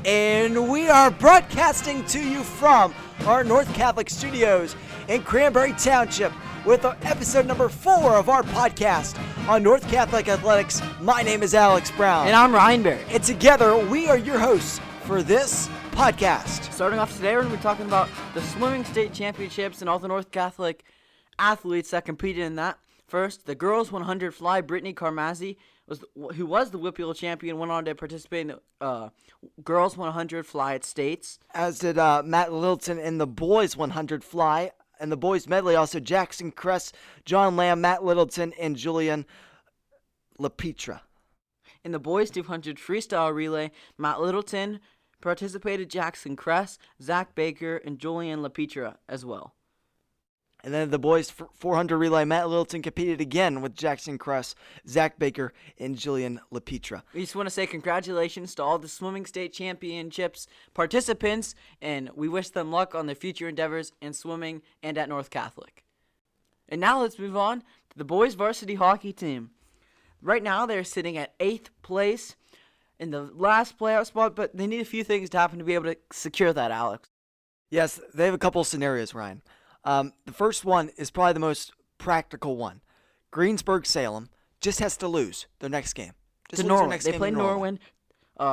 And we are broadcasting to you from our North Catholic studios in Cranberry Township with our episode number 4 of our podcast on North Catholic Athletics. My name is Alex Brown. And I'm Ryan Berry. And together, we are your hosts for this podcast. Starting off today, we're going to be talking about the swimming state championships and all the North Catholic athletes that competed in that. First, the girls 100 fly, Brittany Carmazzi, who was the WPIAA champion, went on to participate in the girls 100 fly at states. As did Matt Littleton in the boys 100 fly. And the boys medley also Jackson Kress, John Lamb, Matt Littleton, and Julian LaPetra. In the boys 200 freestyle relay, Matt Littleton participated, Jackson Kress, Zach Baker, and Julian LaPetra as well. And then the boys 400 relay, Matt Littleton competed again with Jackson Kress, Zach Baker, and Julian LaPetra. We just want to say congratulations to all the swimming state championships participants, and we wish them luck on their future endeavors in swimming and at North Catholic. And now let's move on to the boys varsity hockey team. Right now they're sitting at 8th place in the last playoff spot, but they need a few things to happen to be able to secure that, Alex. Yes, they have a couple of scenarios, Ryan. The first one is probably the most practical one. Greensburg-Salem just has to lose their next game. Just to Norwin. They play Norwin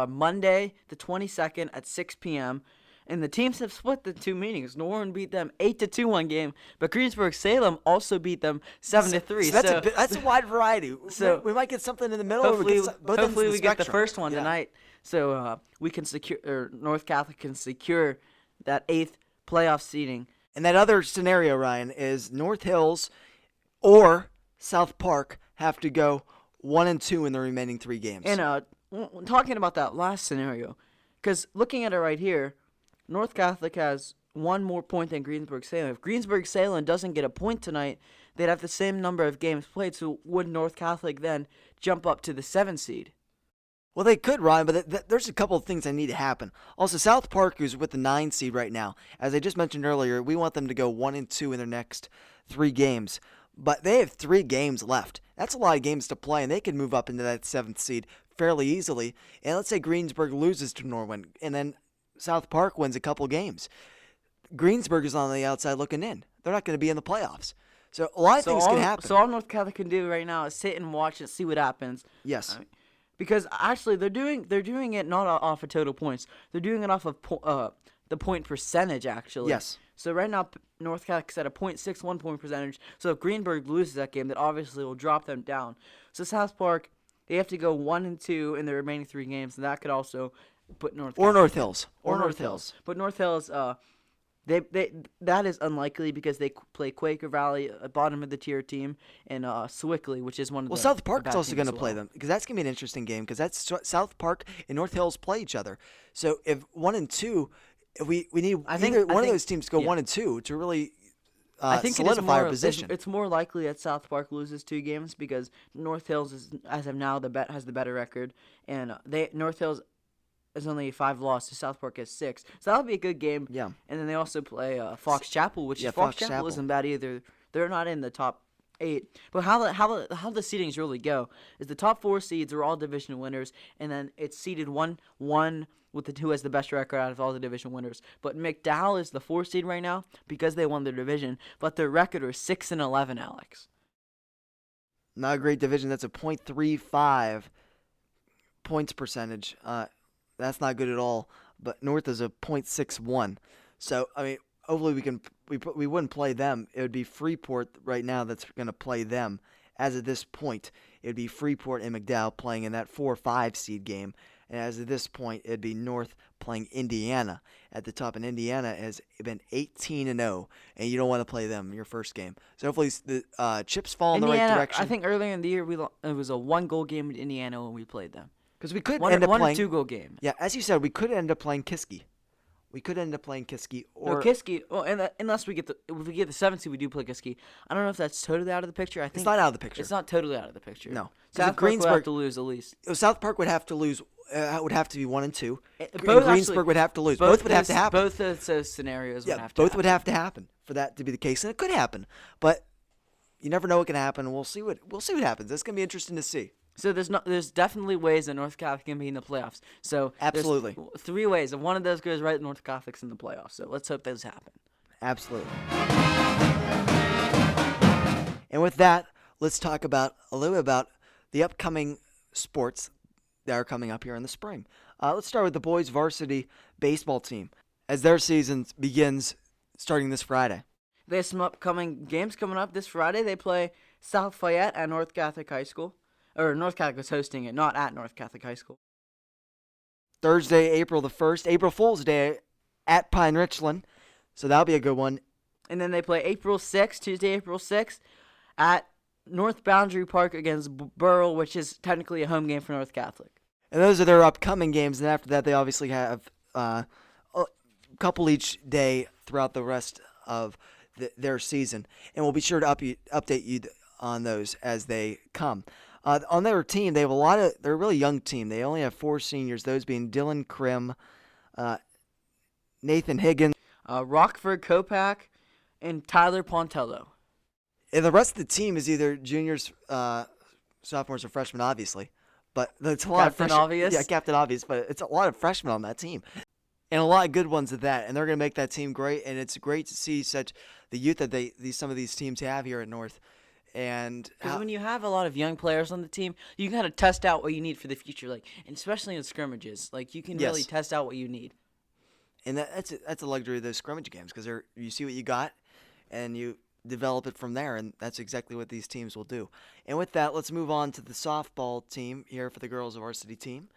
Monday the 22nd at 6 p.m., and the teams have split the two meetings. Norwin beat them 8-2 one game, but Greensburg-Salem also beat them 7-3. So that's a wide variety. So we might get something in the middle. Hopefully we get the first one tonight, so we can secure, or North Catholic can secure that 8th playoff seeding. And that other scenario, Ryan, is North Hills or South Park have to go 1-2 in the remaining 3 games. And talking about that last scenario, because looking at it right here, North Catholic has one more point than Greensburg-Salem. If Greensburg-Salem doesn't get a point tonight, they'd have the same number of games played, so would North Catholic then jump up to the 7th seed? Well, they could, Ryan, but there's a couple of things that need to happen. Also, South Park, who's with the 9 seed right now, as I just mentioned earlier, we want them to go 1-2 in their next 3 games. But they have 3 games left. That's a lot of games to play, and they can move up into that 7th seed fairly easily. And let's say Greensburg loses to Norwin, and then South Park wins a couple games. Greensburg is on the outside looking in. They're not going to be in the playoffs. So a lot of things can happen. So all North Catholic can do right now is sit and watch and see what happens. Yes. Because actually, they're doing it not off of total points. They're doing it off of the point percentage, actually. Yes. So right now, North Catholic's at a .61 point percentage. So if Greenberg loses that game, that obviously will drop them down. So South Park, they have to go 1-2 in the remaining 3 games, and that could also put North Catholic. North Hills. Or North Hills. But North Hills, that is unlikely because they play Quaker Valley, a bottom of the tier team, and Swickley, which is one of the South Park is also going to play them because that's going to be an interesting game because that's South Park and North Hills play each other. So if 1 and 2, if we need one of those teams to go 1 and 2 to really solidify our position. It's more likely that South Park loses 2 games because North Hills is, as of now, has the better record, and North Hills is only 5 losses. South Park has 6. So that'll be a good game. Yeah. And then they also play Fox Chapel, which Fox Chapel isn't bad either. They're not in the top 8. But how the seedings really go is the top 4 seeds are all division winners, and then it's seeded 1-1 with who has the best record out of all the division winners. But McDowell is the 4 seed right now because they won their division, but their record are 6-11, Alex. Not a great division. That's a .35 points percentage. That's not good at all. But North is a .61. So, I mean, hopefully we wouldn't play them. It would be Freeport right now that's going to play them. As of this point, it would be Freeport and McDowell playing in that 4-5 seed game. And as of this point, it would be North playing Indiana at the top. And Indiana has been 18-0, and you don't want to play them in your first game. So hopefully the chips fall in the right direction. I think earlier in the year it was a 1-goal game with Indiana when we played them. Because we could end up playing 2-goal game. Yeah, as you said, we could end up playing Kiski. Or Kiski. Well, unless if we get the 7th seed, we do play Kiski. I don't know if that's totally out of the picture. I think it's not out of the picture. It's not totally out of the picture. No. South Park would have to lose at least. South Park would have to lose. Would have to be 1 and 2. Greensburg would have to lose. Both would have to happen. Both of those scenarios would have to happen. Both would have to happen for that to be the case, and it could happen. But you never know what can happen. We'll see what happens. That's gonna be interesting to see. So there's definitely ways that North Catholic can be in the playoffs. So Absolutely. there's 3 ways, and one of those goes right to North Catholic's in the playoffs. So let's hope those happen. Absolutely. And with that, let's talk about a little bit about the upcoming sports that are coming up here in the spring. Let's start with the boys varsity baseball team as their season begins starting this Friday. They have some upcoming games coming up this Friday. They play South Fayette at North Catholic High School. Or North Catholic is hosting it, not at North Catholic High School. Thursday, April the 1st, April Fool's Day at Pine Richland. So that'll be a good one. And then they play April 6th, Tuesday, April 6th, at North Boundary Park against Burrell, which is technically a home game for North Catholic. And those are their upcoming games. And after that, they obviously have a couple each day throughout the rest of their season. And we'll be sure to update you on those as they come. On their team, they have they're a really young team. They only have 4 seniors, those being Dylan Krim, Nathan Higgins, Rockford Kopak, and Tyler Pontello. and the rest of the team is either juniors, sophomores, or freshmen, obviously. But it's a lot of Captain freshmen. Obvious? Yeah, Captain Obvious, but it's a lot of freshmen on that team. And a lot of good ones at that, and they're going to make that team great. And it's great to see the youth that some of these teams have here at North. And Because when you have a lot of young players on the team, you can kind of test out what you need for the future, and especially in scrimmages. You can really test out what you need. And that's a luxury of those scrimmage games because you see what you got, and you develop it from there, and that's exactly what these teams will do. And with that, let's move on to the softball team here for the girls varsity team.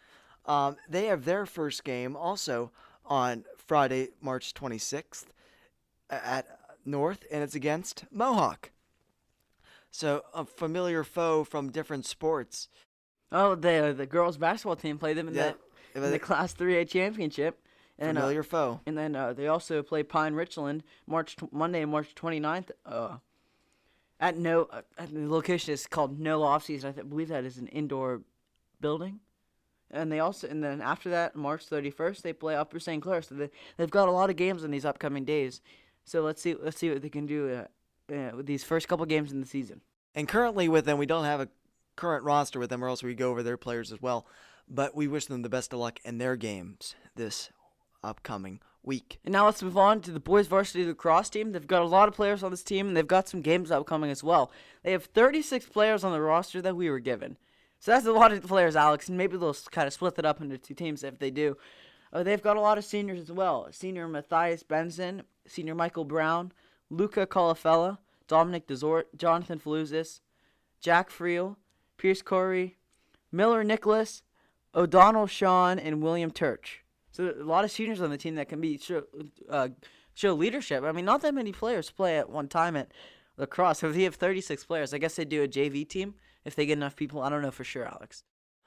They have their first game also on Friday, March 26th at North, and it's against Mohawk. So a familiar foe from different sports. Oh, the girls basketball team played them in the Class 3A championship. And, familiar foe. And then they also play Pine Richland Monday, March 29th. At the location is called No Off Season. I believe that is an indoor building. And then after that, March 31st, they play Upper St. Clair. So they've got a lot of games in these upcoming days. So let's see what they can do with these first couple games in the season. And currently with them, we don't have a current roster with them, or else we go over their players as well. But we wish them the best of luck in their games this upcoming week. And now let's move on to the boys varsity lacrosse team. They've got a lot of players on this team, and they've got some games upcoming as well. They have 36 players on the roster that we were given. So that's a lot of players, Alex, and maybe they'll kind of split it up into 2 teams if they do. They've got a lot of seniors as well. Senior Matthias Benson, Senior Michael Brown, Luca Colafella, Dominic Desort, Jonathan Faluzis, Jack Friel, Pierce Corey, Miller Nicholas, O'Donnell Sean, and William Turch. So a lot of seniors on the team that can show leadership. I mean, not that many players play at one time at lacrosse. So if you have 36 players, I guess they do a JV team if they get enough people. I don't know for sure, Alex.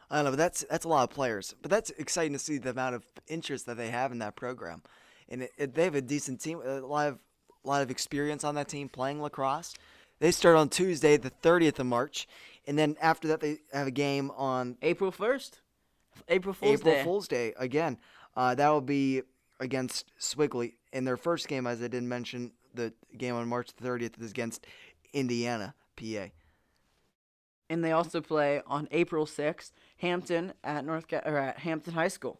I don't know, but that's a lot of players. But that's exciting to see the amount of interest that they have in that program. And they have a decent team, a lot of experience on that team playing lacrosse. They start on Tuesday, the 30th of March, and then after that they have a game on April 1st. April Fool's Day again. That will be against Swigley. And their first game, as I didn't mention, the game on March 30th is against Indiana, PA. And they also play on April 6th, Hampton at Hampton High School.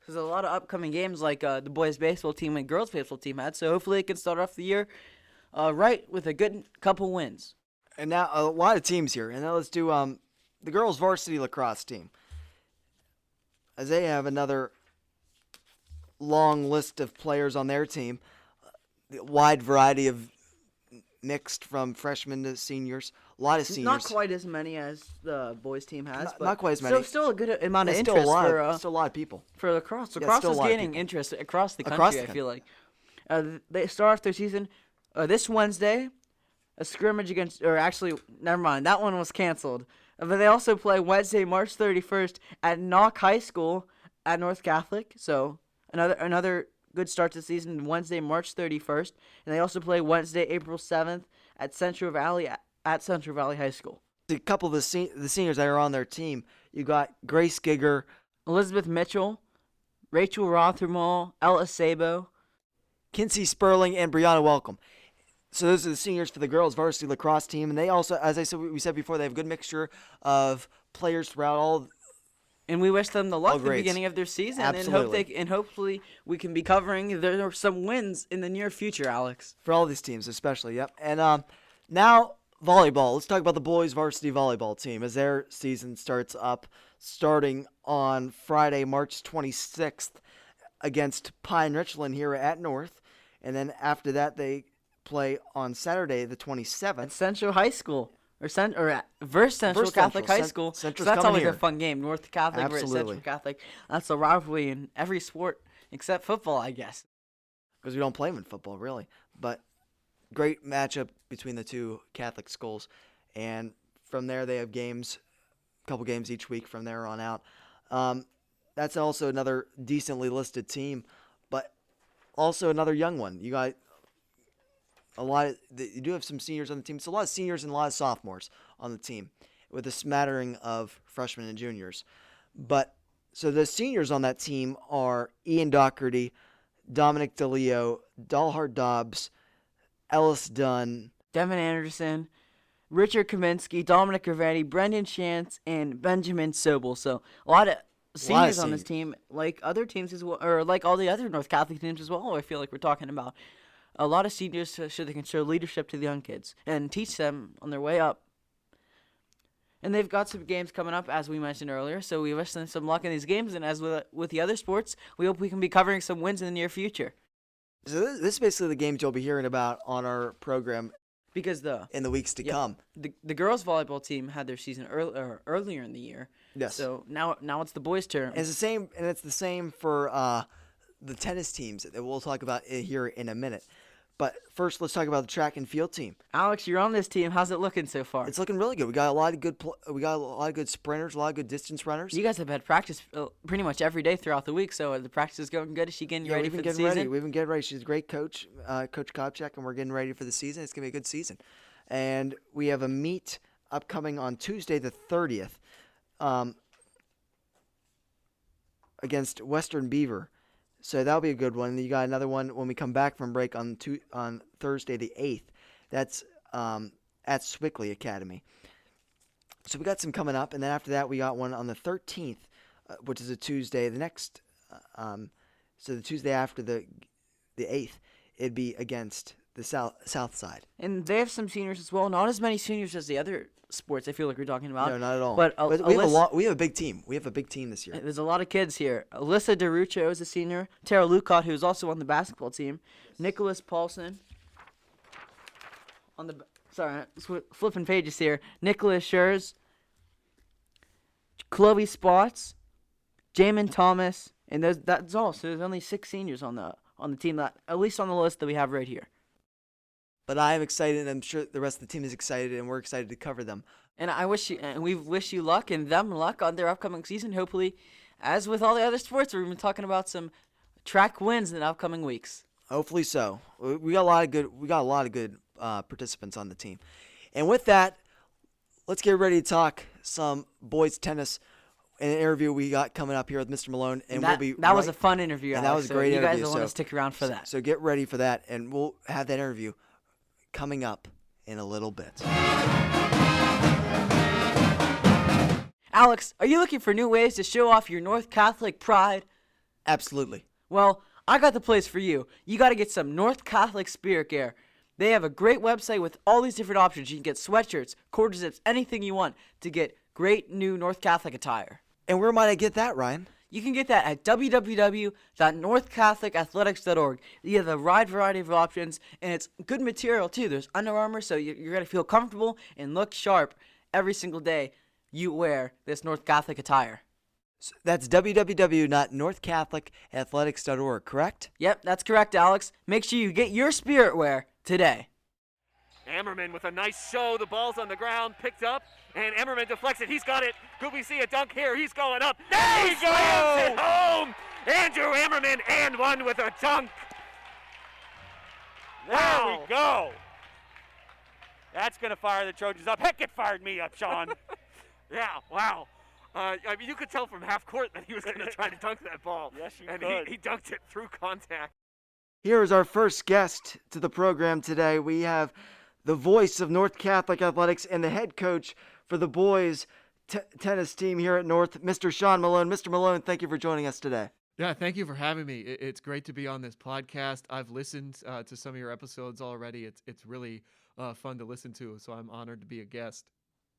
There's a lot of upcoming games like the boys baseball team and girls baseball team had. So hopefully they can start off the year right with a good couple wins. And now a lot of teams here. And now let's do the girls varsity lacrosse team, as they have another long list of players on their team. Wide variety of mixed from freshmen to seniors. A lot of seniors. Not quite as many as the boys team has, but not quite as many. Still a good amount of interest still a lot of people for lacrosse. Lacrosse is gaining interest across the country. I feel like they start off their season this Wednesday. A scrimmage never mind. That one was canceled. But they also play Wednesday, March 31st at Knock High School at North Catholic. So another good start to the season. Wednesday, March 31st, and they also play Wednesday, April 7th at Central Valley High School. A couple of the seniors that are on their team, you got Grace Gigger, Elizabeth Mitchell, Rachel Rothermall, Ella Sabo, Kinsey Sperling, and Brianna Welcome. So those are the seniors for the girls varsity lacrosse team, and they also, as we said before, they have a good mixture of players throughout all. And we wish them the luck All at the grades. beginning of their season, Absolutely. and hopefully we can be covering some wins in the near future, Alex. For all these teams, especially. Yep. And now volleyball. Let's talk about the boys varsity volleyball team as their season starts up, starting on Friday, March 26th, against Pine Richland here at North, and then after that they play on Saturday the 27th. At Central High School. Or versus Central Catholic High School. Central's so that's coming always here. a fun game. North Catholic versus Absolutely. Central Catholic. That's a rivalry in every sport except football, I guess. Because we don't play them in football, really. But great matchup between the two Catholic schools. And from there, they have games, a couple games each week from there on out. That's also another decently listed team, but also another young one. You got you do have some seniors on the team. It's a lot of seniors and a lot of sophomores on the team, with a smattering of freshmen and juniors. But so the seniors on that team are Ian Doherty, Dominic DeLeo, Dalhart Dobbs, Ellis Dunn, Devin Anderson, Richard Kaminsky, Dominic Gravani, Brendan Chance, and Benjamin Sobel. So a lot of seniors on this team, like other teams as well, or like all the other North Catholic teams as well. I feel like we're talking about a lot of seniors so they can show leadership to the young kids and teach them on their way up. And they've got some games coming up, as we mentioned earlier, so we wish them some luck in these games. And as with the other sports, we hope we can be covering some wins in the near future. So this is basically the games you'll be hearing about on our program Because in the weeks to come. The girls volleyball team had their season earlier in the year. Yes. So now it's the boys' turn. And it's the same for the tennis teams that we'll talk about here in a minute. But first, let's talk about the track and field team. Alex, you're on this team. How's it looking so far? It's looking really good. We got a lot of good sprinters, a lot of good distance runners. You guys have had practice pretty much every day throughout the week, so the practice is going good. Is she getting you ready for the season? We've been getting ready. She's a great coach, Coach Kopchak, and we're getting ready for the season. It's going to be a good season. And we have a meet upcoming on Tuesday the 30th against Western Beaver. So that'll be a good one. And you got another one when we come back from break on Thursday the 8th. That's at Swickley Academy. So we got some coming up, and then after that we got one on the 13th, which is a Tuesday. The next, so the Tuesday after the 8th, it'd be against the South Side. And they have some seniors as well. Not as many seniors as the other sports I feel like we're talking about. No, not at all. But we have a big team. We have a big team this year. There's a lot of kids here. Alyssa DeRuccio is a senior. Tara Lucott, who's also on the basketball team. Nicholas Paulson. Flipping pages here. Nicholas Schurz. Chloe Spots. Jamin Thomas. And that's all. So there's only 6 seniors on the team, that at least on the list that we have right here. But I am excited, and I'm sure the rest of the team is excited, and we're excited to cover them. And we wish you luck and them luck on their upcoming season. Hopefully, as with all the other sports, we're talking about some track wins in the upcoming weeks. Hopefully so. We got a lot of good participants on the team. And with that, let's get ready to talk some boys tennis. An interview we got coming up here with Mr. Malone, and that was a fun interview. And Alex, that was a great interview. You guys will want to stick around for that. So get ready for that, and we'll have that interview coming up in a little bit. Alex, are you looking for new ways to show off your North Catholic pride? Absolutely. Well, I got the place for you. You got to get some North Catholic spirit gear. They have a great website with all these different options. You can get sweatshirts, quarter zips, anything you want to get great new North Catholic attire. And where might I get that, Ryan? You can get that at www.northcatholicathletics.org. You have a wide variety of options, and it's good material, too. There's Under Armour, so you're going to feel comfortable and look sharp every single day you wear this North Catholic attire. So that's www.northcatholicathletics.org, correct? Yep, that's correct, Alex. Make sure you get your spirit wear today. Ammerman with a nice show. The ball's on the ground, picked up, and Ammerman deflects it. He's got it. Could we see a dunk here? He's going up. There he slams it home. Andrew Ammerman and one with a dunk. There we go. That's going to fire the Trojans up. Heck, it fired me up, Sean. Yeah, wow. I mean, you could tell from half court that he was going to try to dunk that ball. Yes, you and could. He dunked it through contact. Here is our first guest to the program today. We have the voice of North Catholic Athletics and the head coach for the boys tennis team here at North, Mr. Sean Malone. Mr. Malone, thank you for joining us today. Yeah, thank you for having me. It's great to be on this podcast. I've listened to some of your episodes already. It's really fun to listen to, so I'm honored to be a guest.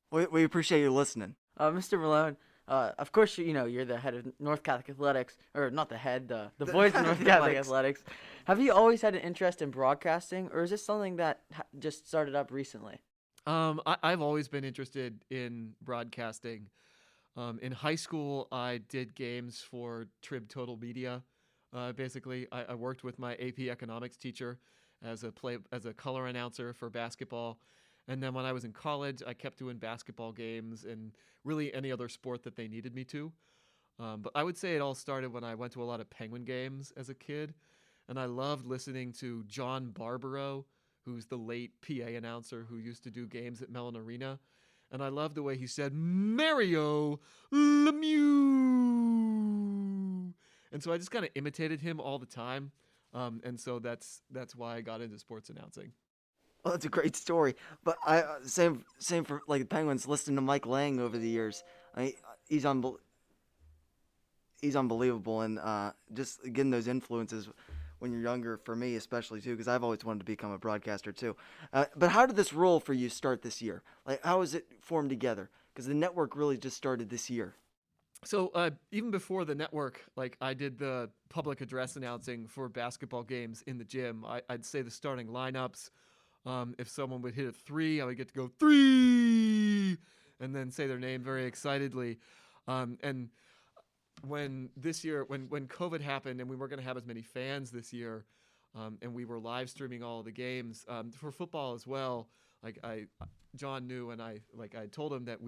We appreciate you listening. Mr. Malone, of course, you're the head of North Catholic Athletics, or not the head, the voice of North Catholic Athletics. Have you always had an interest in broadcasting, or is this something that just started up recently? I've always been interested in broadcasting. In high school, I did games for Trib Total Media. Basically, I worked with my AP Economics teacher as a color announcer for basketball. And then when I was in college, I kept doing basketball games and really any other sport that they needed me to. But I would say it all started when I went to a lot of Penguin games as a kid. And I loved listening to John Barbaro, who's the late PA announcer who used to do games at Malone Arena. And I loved the way he said, Mario Lemieux. And so I just kind of imitated him all the time. And so that's why I got into sports announcing. Well, that's a great story. But same for like the Penguins. Listening to Mike Lang over the years, he's unbelievable, and just getting those influences when you're younger, for me especially too, because I've always wanted to become a broadcaster too. But how did this role for you start this year? Like, how was it formed together? Because the network really just started this year. So even before the network, like I did the public address announcing for basketball games in the gym. I'd say the starting lineups. If someone would hit a three, I would get to go 3 and then say their name very excitedly. And when COVID happened and we weren't going to have as many fans this year, and we were live streaming all of the games for football as well. Like John knew, and I told him that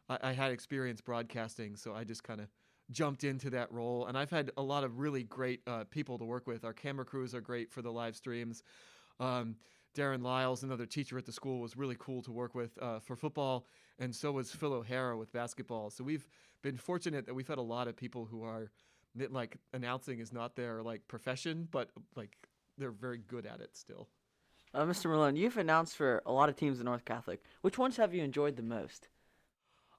I had experience broadcasting, so I just kind of jumped into that role. And I've had a lot of really great people to work with. Our camera crews are great for the live streams. Darren Lyles, another teacher at the school, was really cool to work with for football, and so was Phil O'Hara with basketball. So we've been fortunate that we've had a lot of people who are, like, announcing is not their like profession, but like they're very good at it still. Mr. Malone, you've announced for a lot of teams in North Catholic. Which ones have you enjoyed the most?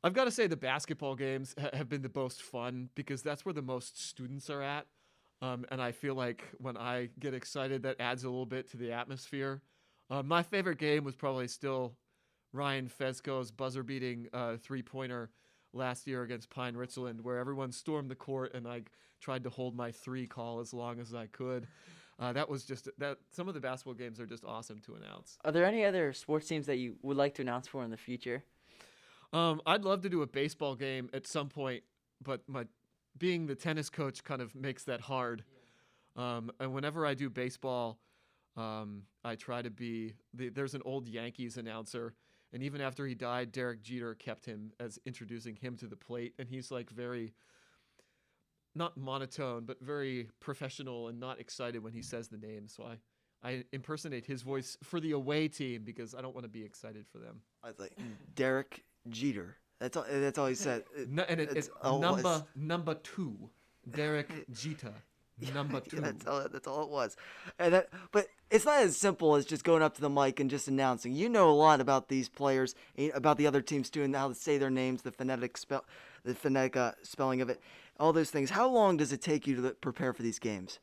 I've got to say the basketball games have been the most fun because that's where the most students are at. And I feel like when I get excited, that adds a little bit to the atmosphere. My favorite game was probably still Ryan Fezco's buzzer-beating three-pointer last year against Pine Richland, where everyone stormed the court and I tried to hold my 3 call as long as I could. That was just that. Some of the basketball games are just awesome to announce. Are there any other sports teams that you would like to announce for in the future? I'd love to do a baseball game at some point, but being the tennis coach kind of makes that hard. And whenever I do baseball, I try to be there's an old Yankees announcer, and even after he died, Derek Jeter kept him as introducing him to the plate, and he's like very not monotone, but very professional and not excited when he says the name. So I impersonate his voice for the away team because I don't want to be excited for them. I was like, Derek Jeter. That's all he said. It's number 2, Derek Jeter. Number 2. That's all it was. But it's not as simple as just going up to the mic and just announcing. You know a lot about these players, about the other teams too, and how to say their names, the phonetic spelling of it, all those things. How long does it take you to prepare for these games?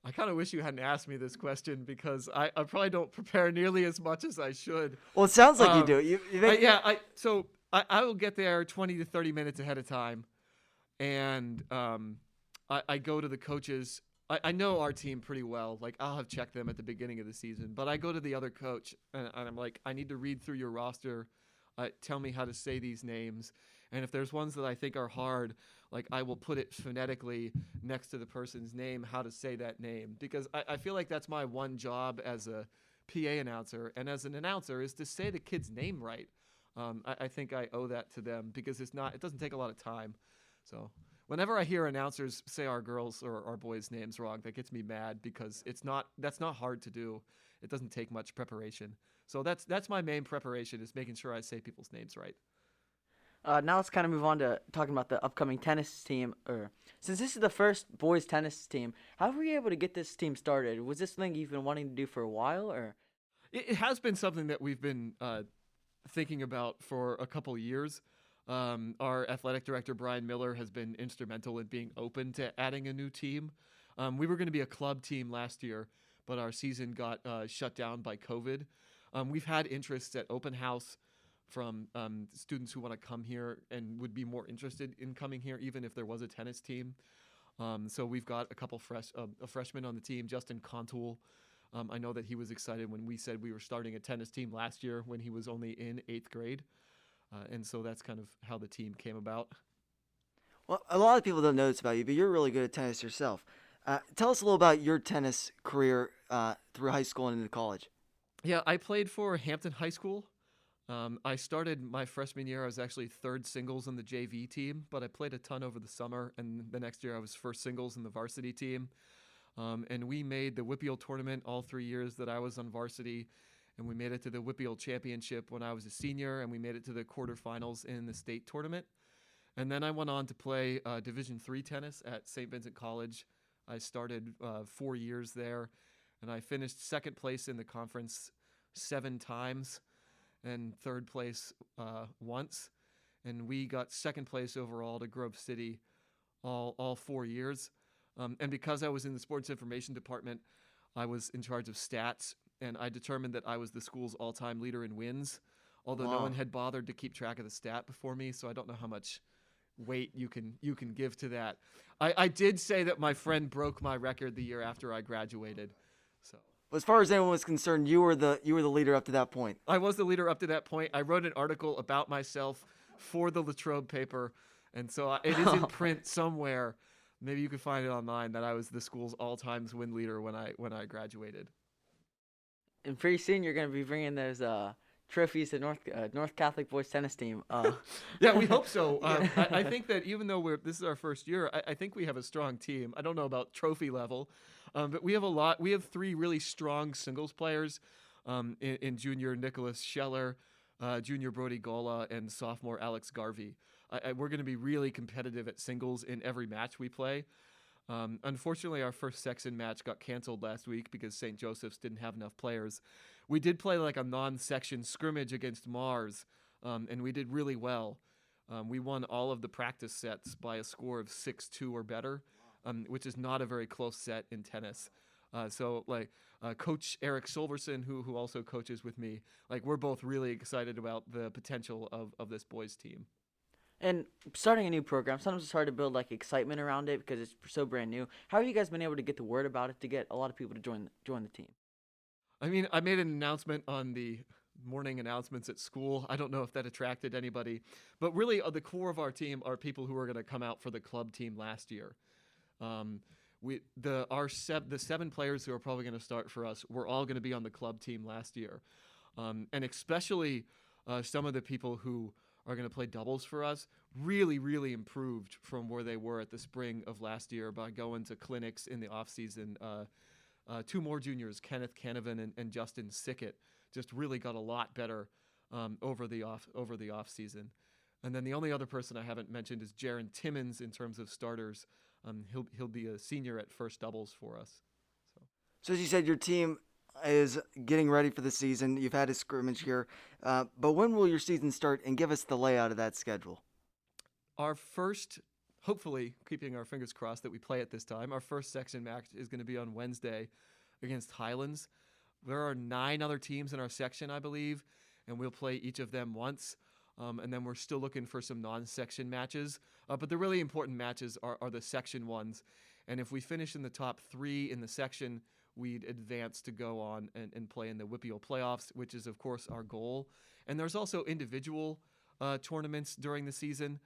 I kind of wish you hadn't asked me this question because I probably don't prepare nearly as much as I should. Well, it sounds like you do. So I will get there 20 to 30 minutes ahead of time, and I go to the coaches. I know our team pretty well. Like, I'll have checked them at the beginning of the season, but I go to the other coach, and I'm like, I need to read through your roster. Tell me how to say these names. And if there's ones that I think are hard, like, I will put it phonetically next to the person's name, how to say that name. Because I feel like that's my one job as a PA announcer and as an announcer is to say the kid's name right. I think I owe that to them because it doesn't take a lot of time. So whenever I hear announcers say our girls or our boys' names wrong, that gets me mad because that's not hard to do. It doesn't take much preparation. So that's my main preparation is making sure I say people's names right. Now let's kind of move on to talking about the upcoming tennis team. Or since this is the first boys tennis team, how were you able to get this team started? Was this something you've been wanting to do for a while, or? It has been something that we've been thinking about for a couple years. Our athletic director, Brian Miller, has been instrumental in being open to adding a new team. We were going to be a club team last year, but our season got shut down by COVID. We've had interests at Open House from students who want to come here and would be more interested in coming here, even if there was a tennis team. So we've got a couple a freshman on the team, Justin Contoul. I know that he was excited when we said we were starting a tennis team last year when he was only in 8th grade. And so that's kind of how the team came about. Well, a lot of people don't know this about you, but you're really good at tennis yourself. Tell us a little about your tennis career through high school and into college. Yeah, I played for Hampton High School. I started my freshman year. I was actually third singles on the JV team, but I played a ton over the summer. And the next year I was first singles in the varsity team. And we made the Whippeal tournament all 3 years that I was on varsity. And we made it to the Whippeal championship when I was a senior. And we made it to the quarterfinals in the state tournament. And then I went on to play Division III tennis at St. Vincent College. I started 4 years there. And I finished second place in the conference 7 times. And third place once, and we got second place overall to Grove City all 4 years. And because I was in the sports information department, I was in charge of stats, and I determined that I was the school's all-time leader in wins, although no one had bothered to keep track of the stat before me, so I don't know how much weight you can give to that. I did say that my friend broke my record the year after I graduated, so. As far as anyone was concerned, you were the leader up to that point. I was the leader up to that point. I wrote an article about myself for the Latrobe paper, and so it is in print somewhere. Maybe you could find it online that I was the school's all-time win leader when I graduated. And pretty soon you're going to be bringing those trophies to North Catholic boys tennis team. Yeah, we hope so. I think that even though this is our first year, I think we have a strong team. I don't know about trophy level, but we have a lot. We have 3 really strong singles players in junior Nicholas Scheller, junior Brody Gola, and sophomore Alex Garvey. We're going to be really competitive at singles in every match we play. Unfortunately, our first section match got canceled last week because St. Joseph's didn't have enough players. We did play like a non-section scrimmage against Mars, and we did really well. We won all of the practice sets by a score of 6-2 or better, which is not a very close set in tennis. So Coach Eric Silverson, who also coaches with me, we're both really excited about the potential of this boys team. And starting a new program, sometimes it's hard to build excitement around it because it's so brand new. How have you guys been able to get the word about it to get a lot of people to join the team? I mean, I made an announcement on the morning announcements at school. I don't know if that attracted anybody, but really the core of our team are people who are going to come out for the club team last year. The 7 players who are probably going to start for us were all going to be on the club team last year, and especially some of the people who are going to play doubles for us really, really improved from where they were at the spring of last year by going to clinics in the off season. 2 more juniors, Kenneth Canavan and Justin Sickett, just really got a lot better over the off season. And then the only other person I haven't mentioned is Jaron Timmons in terms of starters. He'll be a senior at first doubles for us. So as you said, your team is getting ready for the season. You've had a scrimmage here, but when will your season start? And give us the layout of that schedule. Our first, hopefully, keeping our fingers crossed that we play it this time, our first section match is going to be on Wednesday against Highlands. There are 9 other teams in our section, I believe, and we'll play each of them once. And then we're still looking for some non-section matches. But the really important matches are the section ones. And if we finish in the top 3 in the section, we'd advance to go on and play in the Whippeal playoffs, which is, of course, our goal. And there's also individual tournaments during the season.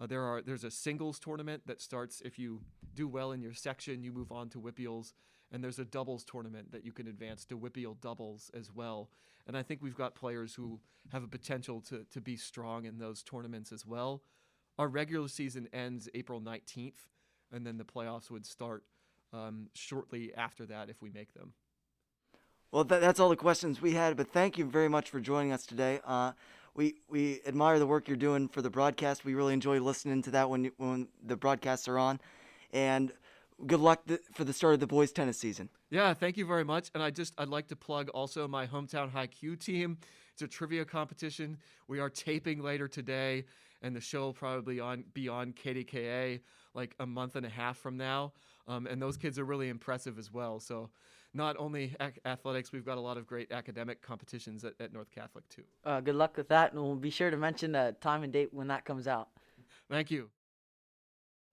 There's a singles tournament that starts if you do well in your section, you move on to Whippeals. And there's a doubles tournament that you can advance to Whippeal doubles as well. And I think we've got players who have a potential to be strong in those tournaments as well. Our regular season ends April 19th, and then the playoffs would start shortly after that if we make them. Well, that's all the questions we had, but thank you very much for joining us today. we admire the work you're doing for the broadcast. We really enjoy listening to that when the broadcasts are on. And good luck for the start of the boys tennis season. Yeah, thank you very much. And I'd like to plug also my hometown Haiku team. It's a trivia competition. We are taping later today, and the show will probably be on KDKA like a month and a half from now. And those kids are really impressive as well. So not only athletics, we've got a lot of great academic competitions at North Catholic too. Good luck with that, and we'll be sure to mention the time and date when that comes out. Thank you.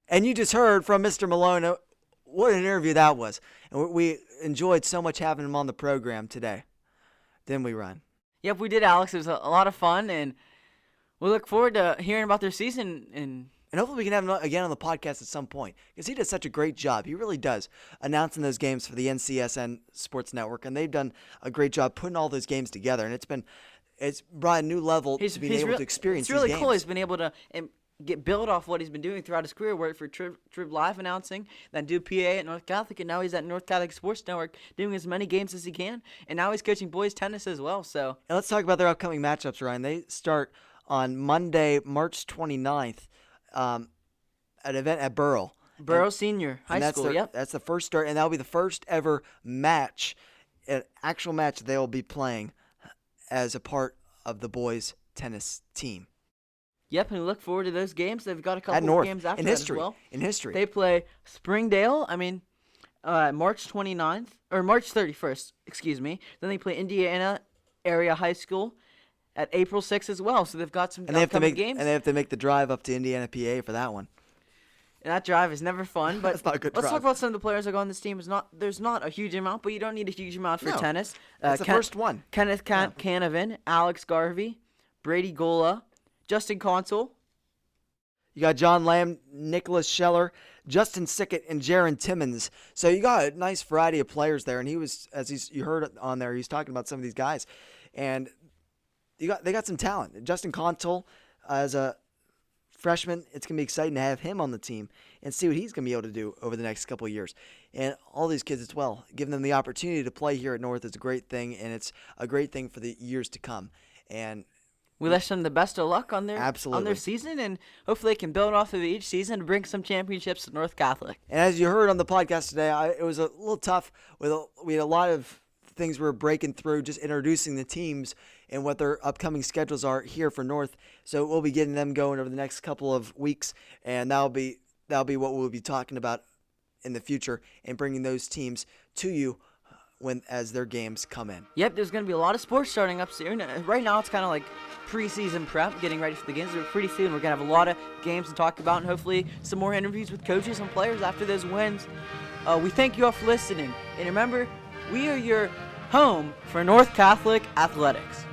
And you just heard from Mr. Malone. What an interview that was. And we enjoyed so much having him on the program today. Didn't we, Ryan? Yep, we did, Alex. It was a lot of fun, and we look forward to hearing about their season. And hopefully we can have him again on the podcast at some point, because he does such a great job. He really does, announcing those games for the NCSN Sports Network, and they've done a great job putting all those games together, and it's brought a new level to being able to experience these games. It's really cool. He's been able to build off what he's been doing throughout his career, worked for Trib Live announcing, then do PIAA at North Catholic, and now he's at North Catholic Sports Network doing as many games as he can, and now he's coaching boys tennis as well. So, and let's talk about their upcoming matchups, Ryan. They start on Monday, March 29th, at an event at Burrell Senior High School. Yep, that's the first start, and that'll be the first ever match, an actual match they will be playing as a part of the boys tennis team. Yep, and we look forward to those games. They've got a couple of games after that as well. In history. They play Springdale, March 29th, or March 31st, excuse me. Then they play Indiana Area High School at April 6th as well. So they've got some upcoming games. And they have to make the drive up to Indiana, PA for that one. And that drive is never fun, but That's not a good let's drive. talk about some of the players that go on this team. There's not a huge amount, but you don't need a huge amount for tennis. That's the first one. Kenneth Canavan, Alex Garvey, Brady Gola, Justin Consul. You got John Lamb, Nicholas Scheller, Justin Sickett, and Jaron Timmons. So you got a nice variety of players there. And he was, you heard on there, he's talking about some of these guys. And they got some talent. Justin Consul, as a freshman, it's going to be exciting to have him on the team and see what he's going to be able to do over the next couple of years. And all these kids as well, giving them the opportunity to play here at North is a great thing, and it's a great thing for the years to come. And we wish them the best of luck on their season, and hopefully they can build off of each season and bring some championships to North Catholic. And as you heard on the podcast today, it was a little tough. We had a lot of things we were breaking through, just introducing the teams and what their upcoming schedules are here for North. So we'll be getting them going over the next couple of weeks, and that'll be what we'll be talking about in the future and bringing those teams to you as their games come in. Yep, there's going to be a lot of sports starting up soon. Right now it's kind of like preseason prep, getting ready for the games. But pretty soon we're going to have a lot of games to talk about, and hopefully some more interviews with coaches and players after those wins. We thank you all for listening. And remember, we are your home for North Catholic athletics.